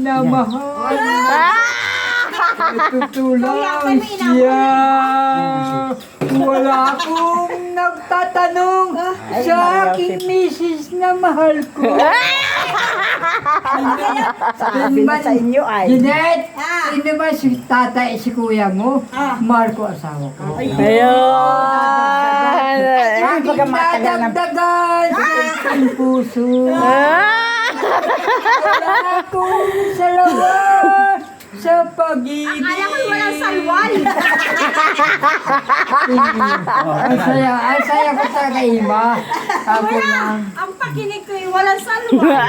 minamahal. Tutulong siya. Wala akong nagtatanong sa aking misis na mahal ko. Sabi na sa inyo ay. Jeanette, sino ba si tatay, si kuya mo? Mahal ko asawa ko. Ayun. Aking dadagdagan sa aking puso. Wala akong salawa sa pag-ibig. Akala ko walang salwal. Ang saya ko sa kaima. Ako lang. Ang pakinig ko yung walang salwal.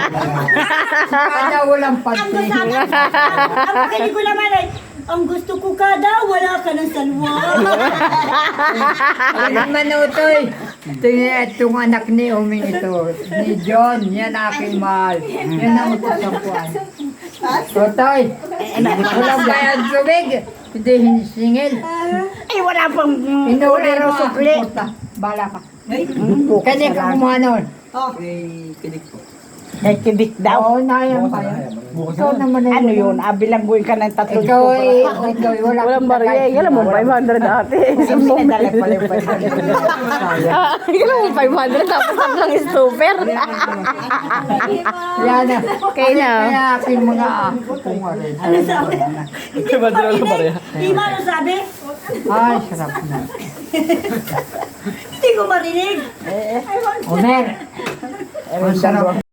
Kaya walang pati. Ang pakinig ko naman ay, ang gusto ko kada, wala ka ng salwal. Ang manutoy. Itong anak ni Uming ito. Ni John. Yan aking mahal. Yan ang utos ko. Totoy. Walang bayad tubig. Hindi hinisingil. Ay, wala pang Inuli raw mo sukli. ang bala ka. Kanya ka kumuha nun. Ay, kibik daw. Oo, nayang pa yan. Ikaw naman ay Ano yun? Bilangguin ka ng tatlong Ikaw ay, sobra. ikaw ay wala Walang barya. Alam mo, 500 dati. Pinadala pala yung 'Alam mo, 500 tapos lang stupper. Yan na. Okay na. Kaya aking mga kung ano. Di ba ano sabi? Ay, sarap na. Hindi ko marinig. Omer. Ang sarap.